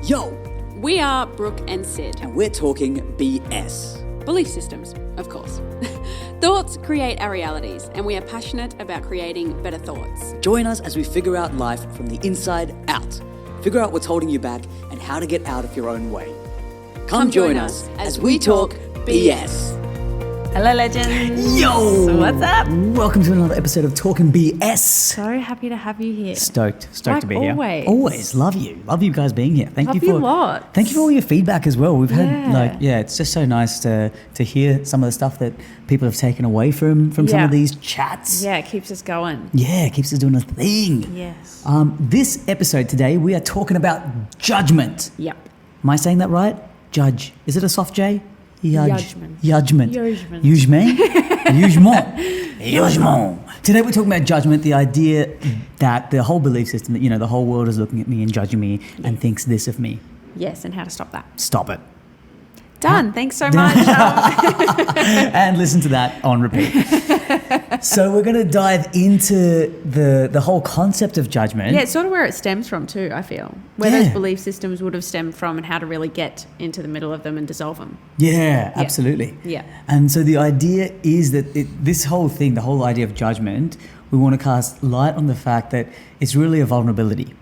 Yo, We are Brooke and Sid. and we're talking BS. Belief systems, of course. Thoughts create our realities, and we are passionate about creating better thoughts. Join us as we figure out life from the inside out. Figure out what's holding you back and how to get out of your own way. Come join us as we talk BS. Hello, legends. Yo! What's up? Welcome to another episode of Talking BS. So happy to have you here. Stoked Like to be always. here. Always. Love you guys being here. Thank Love you for you lots. Thank you for all your feedback as well. We've had Yeah. it's just so nice to hear some of the stuff that people have taken away from some Yeah. of these chats. Yeah, it keeps us going. Yeah, it keeps us doing a thing. Yes. This episode today, we are talking about judgment. Yep. Am I saying that right? Judge. Is it a soft J? Judgment. Judgment. Judgment. Judgment. Judgment. Judgment. Today we're talking about judgment, the idea that the whole belief system, that, the whole world is looking at me and judging me and thinks this of me. Yes, and how to stop that. Stop it. Done. Thanks so much. And listen to that on repeat. So we're going to dive into the whole concept of judgment. Yeah, it's sort of where it stems from too, I feel. Where Yeah. those belief systems would have stemmed from and how to really get into the middle of them and dissolve them. Yeah, absolutely. Yeah. And so the idea is that this whole thing, the whole idea of judgment, we want to cast light on the fact that it's really a vulnerability.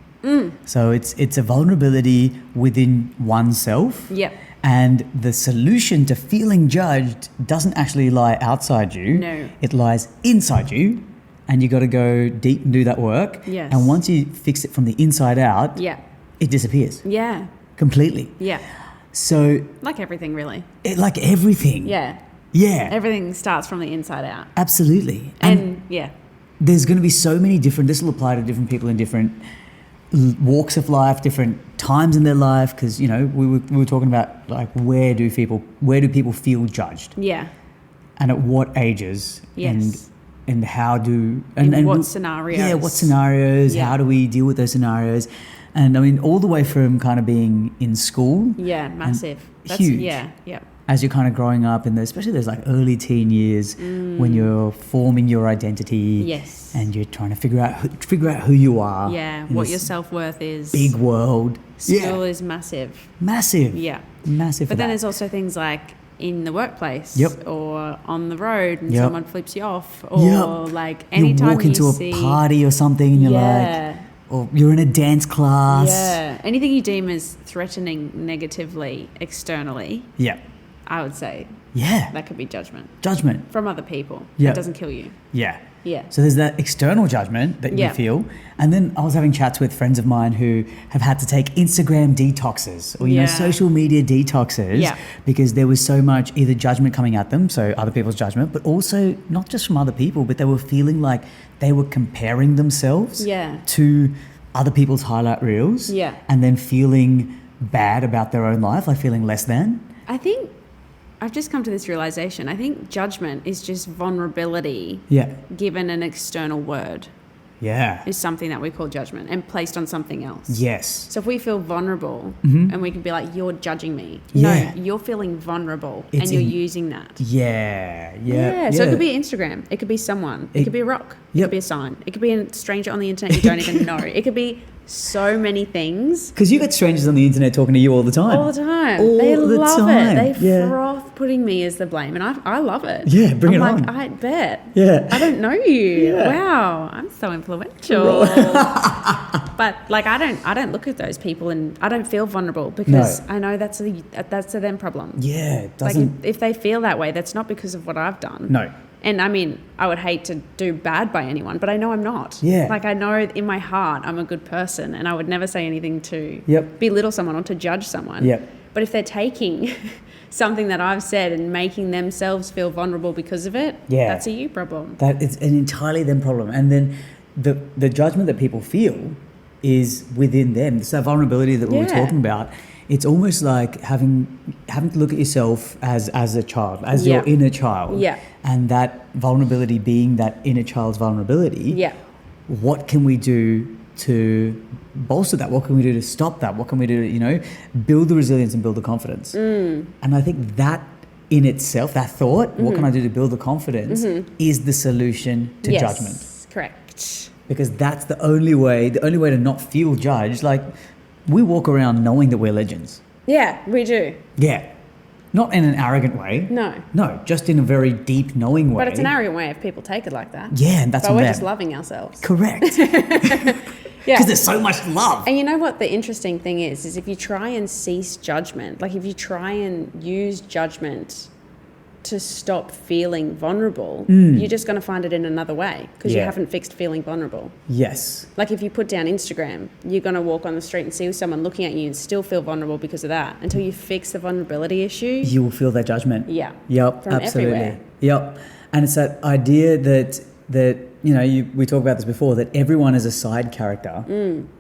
So it's a vulnerability within oneself. Yep. And the solution to feeling judged doesn't actually lie outside you. No. It lies inside you. And you got to go deep and do that work. Yes. And once you fix it from the inside out, Yeah. it disappears Yeah. completely. Yeah. So Like everything, really. like everything. Yeah. Yeah. Everything starts from the inside out. Absolutely. And yeah. There's going to be so many different, this will apply to different people in different walks of life, different times in their life, because, we were talking about, like, where do people feel judged, Yeah. and at what ages, Yes. and how do, In what scenarios. Yeah, what scenarios, Yeah. how do we deal with those scenarios? And I mean, all the way from kind of being in school, Yeah, massive. huge. Yeah, yeah. as you're kind of growing up, and especially those like early teen years when you're forming your identity. Yes. And you're trying to figure out who you are. Yeah, in what this your self-worth is. big world. School is massive. Massive. Yeah. Massive. But then there's also things like in the workplace. Yep. Or on the road and Yep. someone flips you off. Or like anytime you walk into see, a party or something and you're Yeah. like, or you're in a dance class. Yeah. Anything you deem as threatening negatively externally, Yeah. I would say Yeah. that could be judgment Judgment. from other people. Yeah. It doesn't kill you. Yeah. Yeah. So there's that external judgment that Yeah. you feel. And then I was having chats with friends of mine who have had to take Instagram detoxes or, Yeah. social media detoxes Yeah. because there was so much either judgment coming at them, so other people's judgment, but also not just from other people, but they were feeling like they were comparing themselves Yeah. to other people's highlight reels. Yeah. And then feeling bad about their own life, like feeling less than. I think I've just come to this realization. I think judgment is just vulnerability Yeah. given an external word Yeah. is something that we call judgment and placed on something else. Yes. So if we feel vulnerable and we can be like, you're judging me. Yeah. No, you're feeling vulnerable It's and you're in- using that. Yeah. Yeah. So it could be Instagram. It could be someone. It could be a rock. It Yep. could be a sign. It could be a stranger on the internet you don't even know. It could be so many things. Because you get strangers on the internet talking to you all the time. All the time. All They the love time. it. They Yeah. froth putting me as the blame. And I love it. Yeah, bring I'm it like, on. I bet. Yeah. I don't know you. Yeah. Wow. I'm so influential. But like I don't look at those people and I don't feel vulnerable because No. I know that's a them problem. Yeah, it Like doesn't. if they feel that way, that's not because of what I've done. No. And I mean, I would hate to do bad by anyone, but I know I'm not. Yeah. Like I know in my heart I'm a good person and I would never say anything to Yep. belittle someone or to judge someone. Yep. But if they're taking something that I've said and making themselves feel vulnerable because of it, Yeah. that's a you problem. That it's an entirely them problem. And then the judgment that people feel is within them. It's that vulnerability that we were Yeah. talking about. It's almost like having to look at yourself as a child, as your Yeah. inner child. Yeah. And that vulnerability being that inner child's vulnerability. Yeah. What can we do to bolster that? What can we do to stop that? What can we do to, build the resilience and build the confidence? And I think that in itself, that thought, what can I do to build the confidence, is the solution to judgment. Correct. Because that's the only way to not feel judged. Like, we walk around knowing that we're legends. Yeah, we do. Yeah. Not in an arrogant way. No. No, just in a very deep, knowing way. But it's an arrogant way if people take it like that. Yeah, and that's But on we're them. just loving ourselves. Correct. Yeah. Because there's so much love. And you know what the interesting thing is if you try and cease judgment, like if you try and use judgment to stop feeling vulnerable, you're just going to find it in another way because you Yeah. haven't fixed feeling vulnerable. Yes. Like if you put down Instagram, you're going to walk on the street and see someone looking at you and still feel vulnerable because of that. Until you fix the vulnerability issue. You will feel that judgment. Yeah. Yep, From absolutely. everywhere. Yep. And it's that idea that we talked about this before, that everyone is a side character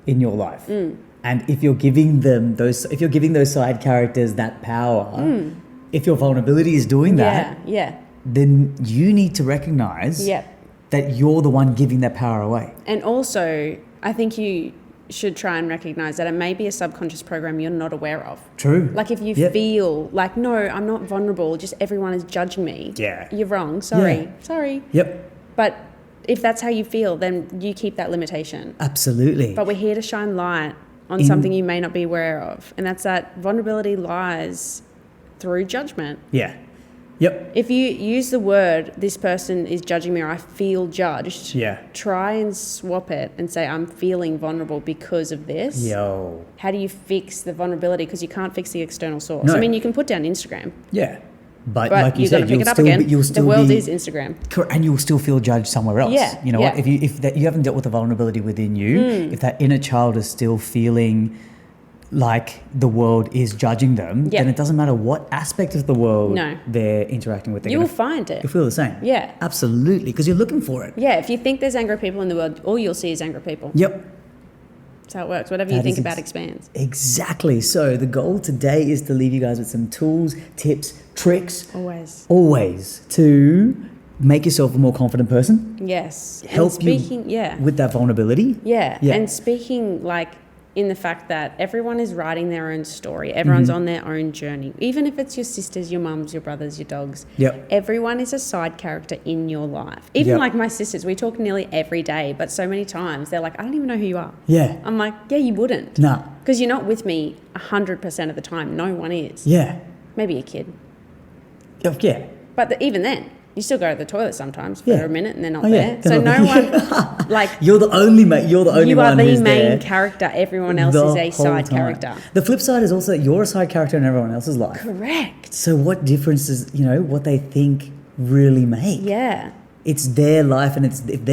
in your life. And if you're giving those side characters that power, if your vulnerability is doing that, then you need to recognize that you're the one giving that power away. And also, I think you should try and recognize that it may be a subconscious program you're not aware of. True. Like if you feel like, no, I'm not vulnerable, just everyone is judging me. Yeah. You're wrong. Sorry. Yeah. Sorry. Yep. But if that's how you feel, then you keep that limitation. Absolutely. But we're here to shine light on something you may not be aware of. And that's that vulnerability lies through judgment. Yeah. Yep. If you use the word, this person is judging me or I feel judged, try and swap it and say, I'm feeling vulnerable because of this. Yo. How do you fix the vulnerability? Because you can't fix the external source. No. I mean, you can put down Instagram. Yeah. But But like you you've got said, to pick it up again. The world is Instagram. And you'll still feel judged somewhere else. Yeah, You know yeah. what? If that you haven't dealt with the vulnerability within you, if that inner child is still feeling like the world is judging them, then it doesn't matter what aspect of the world they're interacting with. You will find it. You'll feel the same. Yeah. Absolutely. Because you're looking for it. Yeah, if you think there's angry people in the world, all you'll see is angry people. Yep. That's how it works. Whatever you think about expands. Exactly. So the goal today is to leave you guys with some tools, tips, tricks. Always. To make yourself a more confident person. Yes. Help and speaking, you with that vulnerability. Yeah. And speaking like in the fact that everyone is writing their own story. Everyone's on their own journey. Even if it's your sisters, your mums, your brothers, your dogs. Yep. Everyone is a side character in your life. Even like my sisters, we talk nearly every day, but so many times they're like, I don't even know who you are. Yeah. I'm like, yeah, you wouldn't. Nah. Because you're not with me 100% of the time. No one is. Yeah. Maybe a kid. Yeah. But even then, you still go to the toilet sometimes for a minute and they're not yeah. there. So no one, like... You're the only mate. You're the only you one are who's the main there character. Everyone else is a side character. The flip side is also that you're a side character in everyone else's life. Correct. So what difference does, what they think really make? Yeah. It's their life, and if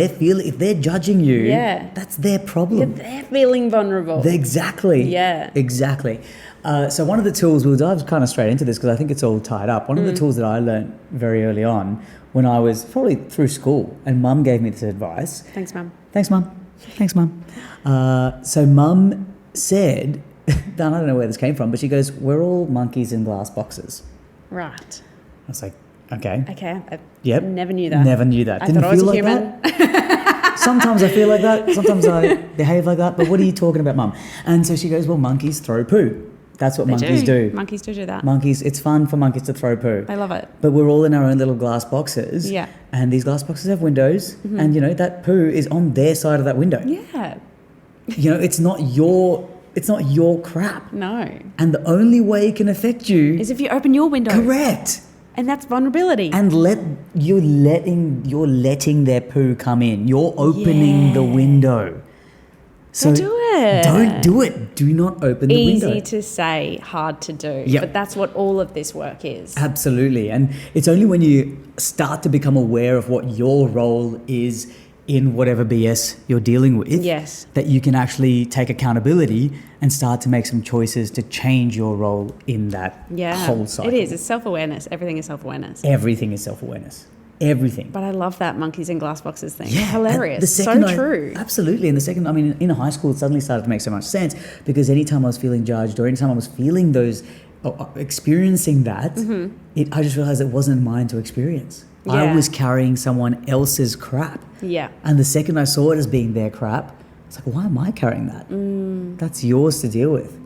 they're judging you, that's their problem. They're feeling vulnerable. Exactly. Yeah. Exactly. So one of the tools, we'll dive kind of straight into this because I think it's all tied up. One of the tools that I learned very early on when I was probably through school, and Mum gave me this advice. Thanks, Mum. Thanks, Mum. Thanks, Mum. So Mum said, I don't know where this came from, but she goes, we're all monkeys in glass boxes. Right. I was like, okay. Okay. I Yep. never knew that. Never knew that. I Didn't thought I was feel a like human. that. Sometimes I feel like that. Sometimes I behave like that. But what are you talking about, Mum? And so she goes, well, monkeys throw poo. That's what monkeys do. Monkeys do that. Monkeys, it's fun for monkeys to throw poo. They love it. But we're all in our own little glass boxes. Yeah. And these glass boxes have windows. And, that poo is on their side of that window. Yeah. It's not your crap. No. And the only way it can affect you is if you open your window. Correct. And that's vulnerability. And you're letting their poo come in. You're opening the window. So do it. Don't do it. Do not open the window. Easy to say, hard to do. Yep. But that's what all of this work is. Absolutely. And it's only when you start to become aware of what your role is in whatever BS you're dealing with, that you can actually take accountability and start to make some choices to change your role in that whole cycle. It is. It's self-awareness. Everything is self-awareness. Everything is self-awareness. Everything. But I love that monkeys in glass boxes thing. Yeah. Hilarious. So true. Absolutely. And the second, in high school, it suddenly started to make so much sense because anytime I was feeling judged or anytime I was feeling those, experiencing that, I just realized it wasn't mine to experience. Yeah. I was carrying someone else's crap. Yeah. And the second I saw it as being their crap, it's like, why am I carrying that? That's yours to deal with.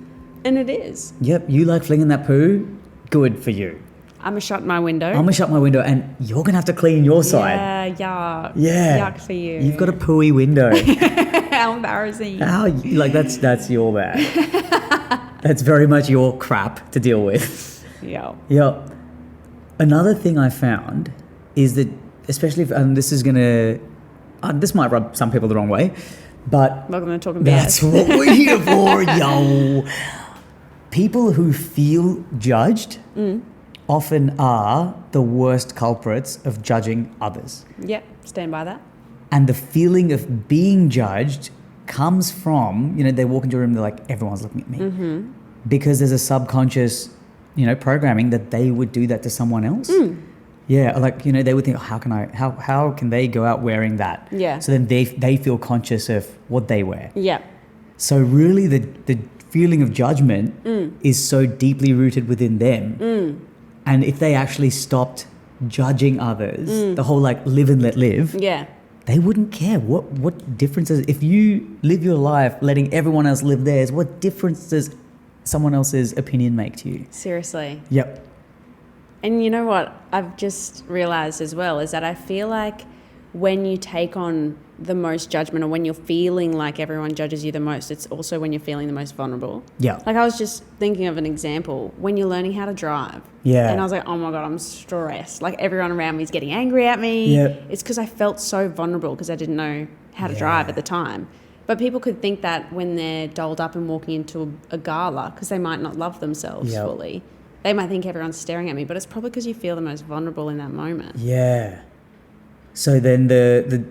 And it is. Yep. You like flinging that poo? Good for you. I'm going to shut my window. I'm going to shut my window and you're going to have to clean your side. Yeah, yuck. Yeah. Yuck for you. You've got a pooey window. How embarrassing. That's your bad. That's very much your crap to deal with. Yeah. Yeah. Another thing I found is that, especially if, and this is going to, this might rub some people the wrong way, but Welcome to Talking that's BS. what we're here for, yo. People who feel judged often are the worst culprits of judging others. Yep, stand by that. And the feeling of being judged comes from, they walk into a room, they're like, everyone's looking at me. Because there's a subconscious, programming that they would do that to someone else. Yeah, like, they would think, how can they go out wearing that? Yeah. So then they feel conscious of what they wear. Yeah. So really the feeling of judgment is so deeply rooted within them. And if they actually stopped judging others, the whole like live and let live, Yeah. they wouldn't care. What difference is, if you live your life letting everyone else live theirs, what difference does someone else's opinion make to you? Seriously. Yep. And you know what I've just realized as well is that I feel like when you take on the most judgment, or when you're feeling like everyone judges you the most, it's also when you're feeling the most vulnerable. Yeah. Like I was just thinking of an example when you're learning how to drive. Yeah. And I was like, oh my God, I'm stressed. Like everyone around me is getting angry at me. Yep. It's because I felt so vulnerable because I didn't know how to drive at the time. But people could think that when they're dolled up and walking into a gala, because they might not love themselves fully. They might think everyone's staring at me, but it's probably because you feel the most vulnerable in that moment. Yeah. So then the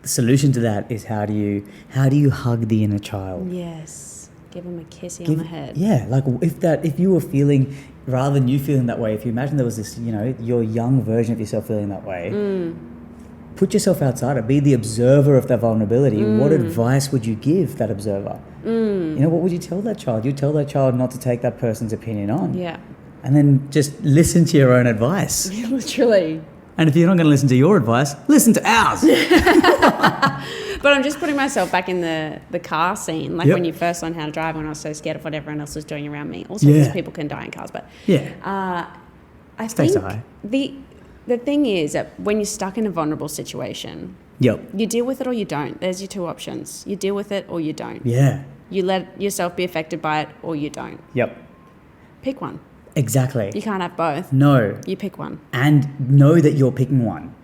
solution to that is how do you hug the inner child? Yes. Give them a kissy on the head. Yeah, like if you were feeling, rather than you feeling that way, if you imagine there was this, your young version of yourself feeling that way, put yourself outside it, be the observer of that vulnerability. What advice would you give that observer? What would you tell that child? You'd tell that child not to take that person's opinion on. Yeah. And then just listen to your own advice. Literally. And if you're not going to listen to your advice, listen to ours. But I'm just putting myself back in the car scene, like when you first learned how to drive, when I was so scared of what everyone else was doing around me. Also, because people can die in cars. But I think the thing is that when you're stuck in a vulnerable situation, you deal with it or you don't. There's your two options. You deal with it or you don't. Yeah. You let yourself be affected by it or you don't. Yep. Pick one. Exactly. You can't have both. No. You pick one. And know that you're picking one.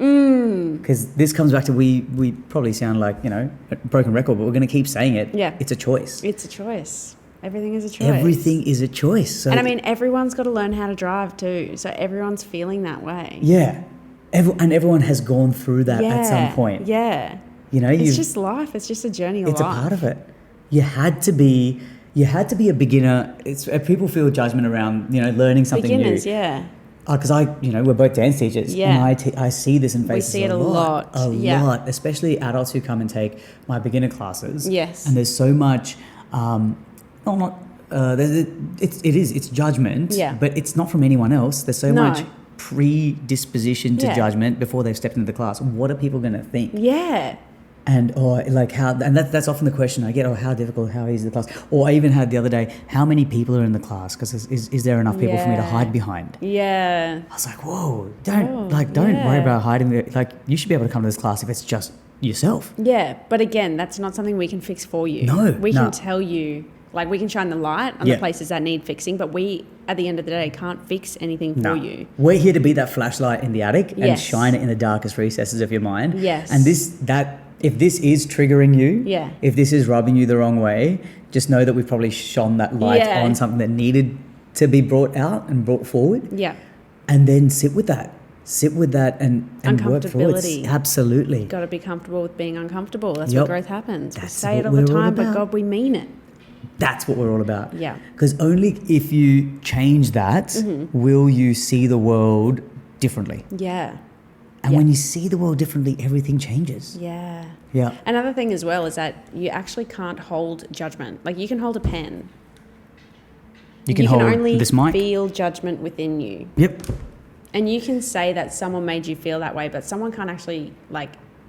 Because this comes back to, we probably sound like, a broken record, but we're going to keep saying it. Yeah. It's a choice. It's a choice. Everything is a choice. Everything is a choice. So and I mean, everyone's got to learn how to drive too. So everyone's feeling that way. Yeah. And everyone has gone through that at some point. Yeah. It's just life. It's just a journey of life. It's a part of it. You had to be a beginner. People feel judgment around, learning something Beginners, new. yeah. Because we're both dance teachers. Yeah. And I see this in faces. We see it a lot. A lot. Especially adults who come and take my beginner classes. Yes. And there's so much, it's judgment. Yeah. But it's not from anyone else. There's so much predisposition to Yeah. judgment before they've stepped into the class. What are people going to think? Yeah. And that's often the question I get, how difficult, how easy is the class? Or I even had the other day, how many people are in the class? Because is there enough people for me to hide behind? Yeah. I was like, whoa, don't worry about hiding. You should be able to come to this class if it's just yourself. Yeah. But again, that's not something we can fix for you. No. We can tell you, we can shine the light on the places that need fixing, but we, at the end of the day, can't fix anything for you. We're here to be that flashlight in the attic and Yes. shine it in the darkest recesses of your mind. Yes. And if this is triggering you, if this is rubbing you the wrong way, just know that we've probably shone that light on something that needed to be brought out and brought forward. Yeah. And then sit with that and work forward. Absolutely. Got to be comfortable with being uncomfortable. That's Yep. where growth happens. We That's say what it all the we're all time, but about. God, we mean it. That's what we're all about. Yeah. Because only if you change that will you see the world differently. Yeah. And when you see the world differently, everything changes. Yeah. Yeah. Another thing as well is that you actually can't hold judgment. Like you can hold a pen. You can hold only this mic. feel judgment within you. Yep. And you can say that someone made you feel that way, but someone can't actually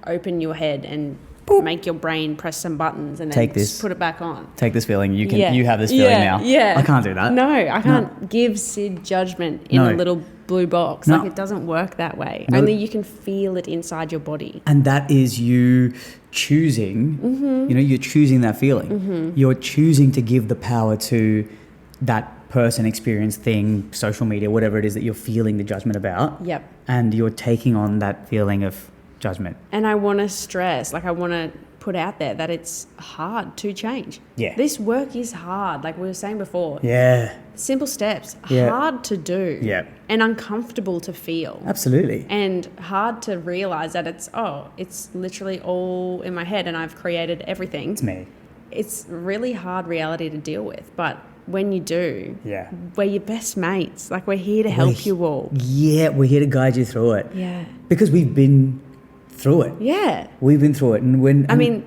open your head and make your brain press some buttons and then Take this. put it back on. Take this feeling. You can. Yeah. You have this feeling now. Yeah. I can't do that. No, I can't give Sid judgment in a little blue box. No. It doesn't work that way. No. Only you can feel it inside your body. And that is you choosing. You're choosing that feeling. You're choosing to give the power to that person, experience, thing, social media, whatever it is that you're feeling the judgment about. Yep. And you're taking on that feeling of judgment. And I want to stress, like I want to put out there that it's hard to change. Yeah. This work is hard, like we were saying before. Yeah. Simple steps, Yeah. hard to do. Yeah. And uncomfortable to feel. Absolutely. And hard to realize that it's literally all in my head and I've created everything. It's me. It's really hard reality to deal with. But when you do, Yeah. we're your best mates. Like we're here to help you all. Yeah, we're here to guide you through it. Yeah. Because we've been through it. Yeah. We've been through it. And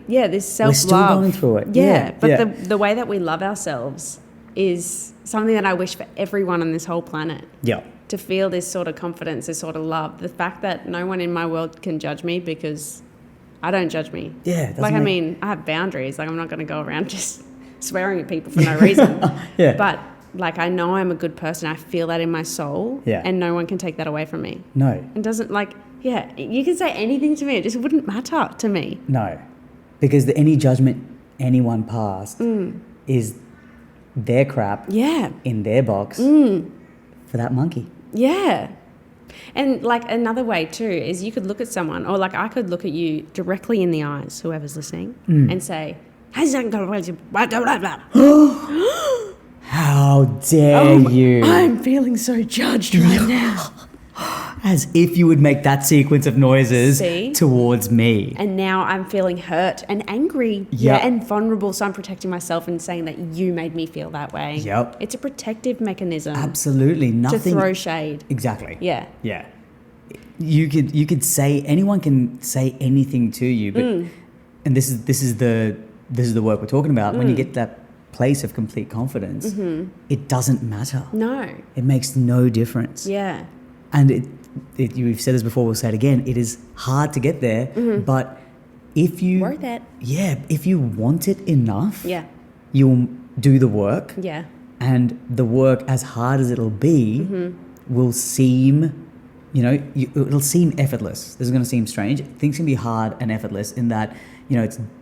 this self-love. We're still going through it. Yeah. But yeah. the way that we love ourselves is something that I wish for everyone on this whole planet. Yeah. To feel this sort of confidence, this sort of love. The fact that no one in my world can judge me because I don't judge me. Yeah. I have boundaries. Like I'm not going to go around just swearing at people for no reason. Yeah. But like I know I'm a good person. I feel that in my soul. Yeah. And no one can take that away from me. No. It doesn't you can say anything to me. It just wouldn't matter to me. No. Because any judgment anyone passed is their crap in their box for that monkey. Yeah. And like another way too is you could look at someone, or like I could look at you directly in the eyes, whoever's listening, and say, how dare you? I'm feeling so judged right now. As if you would make that sequence of noises See? towards me. And now I'm feeling hurt and angry and vulnerable. So I'm protecting myself and saying that you made me feel that way. Yep. It's a protective mechanism. Absolutely. Nothing. To throw shade. Exactly. Yeah. Yeah. You could say, anyone can say anything to you, but and this is the work we're talking about. When you get that place of complete confidence, it doesn't matter. No. It makes no difference. Yeah. And you've said this before, we'll say it again, it is hard to get there, but if you... Worth it. Yeah, if you want it enough, you'll do the work. Yeah. And the work, as hard as it'll be, will seem, it'll seem effortless. This is going to seem strange. Things can be hard and effortless in that,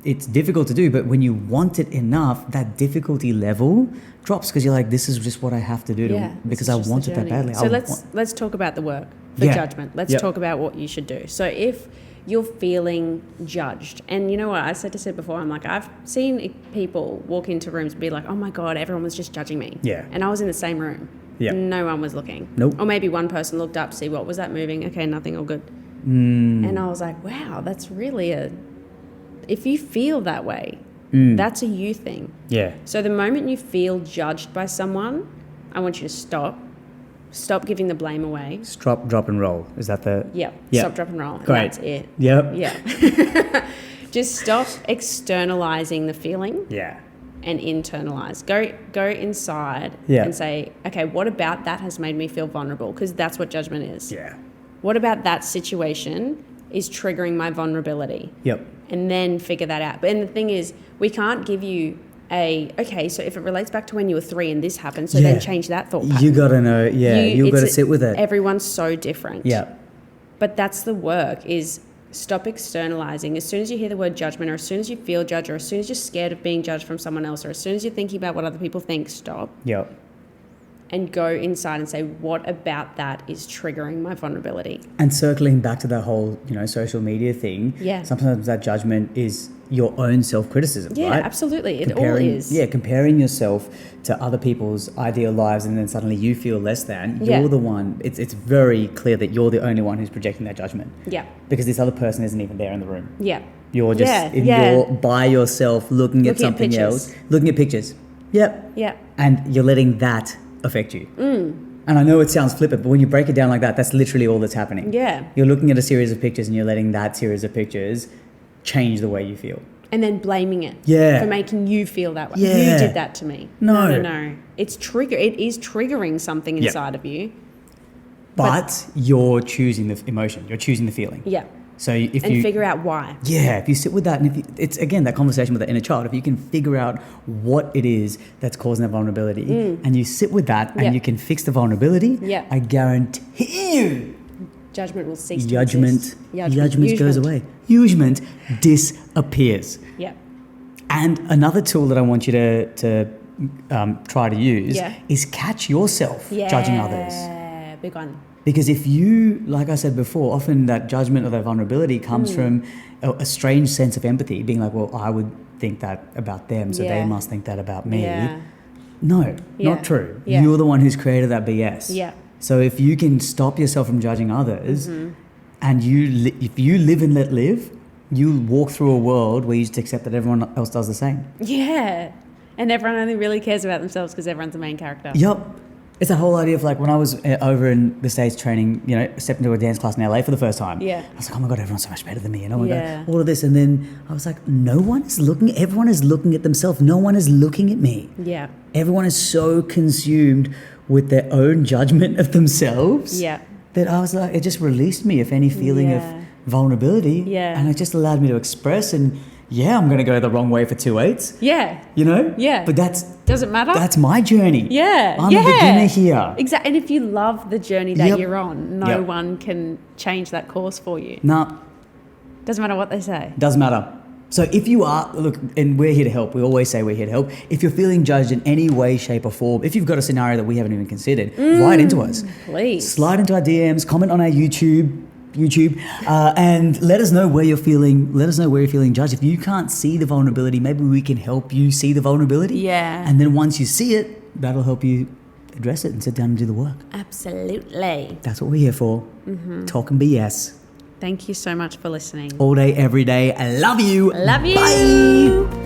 it's difficult to do, but when you want it enough, that difficulty level drops because you're like, this is just what I have to do because I want it that badly. So let's talk about the work for judgment. Let's talk about what you should do. So if you're feeling judged, and you know what I said before, I'm like, I've seen people walk into rooms and be like, oh my God, everyone was just judging me. Yeah. And I was in the same room. Yeah. No one was looking. Nope. Or maybe one person looked up to see what was that moving. Okay, nothing, all good. And I was like, wow, that's really if you feel that way, that's a you thing. Yeah. So the moment you feel judged by someone, I want you to stop. Stop giving the blame away. Stop, drop, and roll. Is that the... Yep. Stop, drop, and roll. And Great. that's it. Yep. Yeah. Just stop externalizing the feeling. Yeah. And internalize. Go inside and say, okay, what about that has made me feel vulnerable? Because that's what judgment is. Yeah. What about that situation is triggering my vulnerability? Yep. And then figure that out. But the thing is, we can't give you okay, so if it relates back to when you were 3 and this happened, so then change that thought pattern. You got to know, you've got to sit with it. Everyone's so different. Yeah. But that's the work, is stop externalizing. As soon as you hear the word judgment, or as soon as you feel judged, or as soon as you're scared of being judged from someone else, or as soon as you're thinking about what other people think, stop. Yep. And go inside and say, what about that is triggering my vulnerability? And circling back to that whole, social media thing, sometimes that judgment is your own self-criticism, right? right? Absolutely. It all is. Yeah, comparing yourself to other people's ideal lives, and then suddenly you feel less than. You're the one. It's very clear that you're the only one who's projecting that judgment. Yeah. Because this other person isn't even there in the room. Yeah. You're just you're by yourself looking at something else. Looking at pictures. Yep. Yeah. And you're letting that affect you. And I know it sounds flippant, but when you break it down like that, that's literally all that's happening. Yeah. You're looking at a series of pictures and you're letting that series of pictures change the way you feel. And then blaming it for making you feel that way. Yeah. You did that to me. No. It is triggering something inside of you. But you're choosing the emotion. You're choosing the feeling. Yeah. So if you figure out why. Yeah, if you sit with that, and it's again that conversation with the inner child. If you can figure out what it is that's causing that vulnerability, and you sit with that, and you can fix the vulnerability, I guarantee you, judgment will cease. Judgment goes away. Judgment disappears. Yeah. And another tool that I want you to try to use Yeah. is catch yourself judging others. Yeah, big one. Because if you, like I said before, often that judgment or that vulnerability comes from a strange sense of empathy, being like, well, I would think that about them, so they must think that about me. Yeah. No, not true. Yeah. You're the one who's created that BS. Yeah. So if you can stop yourself from judging others, and if you live and let live, you'll walk through a world where you just accept that everyone else does the same. Yeah. And everyone only really cares about themselves because everyone's the main character. Yep. It's a whole idea of like when I was over in the States training, stepped into a dance class in LA for the first time. Yeah. I was like, oh my God, everyone's so much better than me. And oh my God, all of this. And then I was like, everyone is looking at themselves. No one is looking at me. Yeah. Everyone is so consumed with their own judgment of themselves. Yeah. That I was like, it just released me of any feeling of vulnerability. Yeah. And it just allowed me to express and I'm going to go the wrong way for 2/8. Yeah. Yeah. But doesn't matter. That's my journey. Yeah. I'm a beginner here. Exactly. And if you love the journey that you're on, no one can change that course for you. Nah. Doesn't matter what they say. Doesn't matter. So if you are, look, and we're here to help. We always say we're here to help. If you're feeling judged in any way, shape or form, if you've got a scenario that we haven't even considered, write into us. Please. Slide into our DMs, comment on our YouTube, and let us know where you're feeling. Let us know where you're feeling judged. If you can't see the vulnerability, maybe we can help you see the vulnerability. Yeah. And then once you see it, that'll help you address it and sit down and do the work. Absolutely. That's what we're here for. Talking BS. Thank you so much for listening. All day, every day. I love you. Love you. Bye.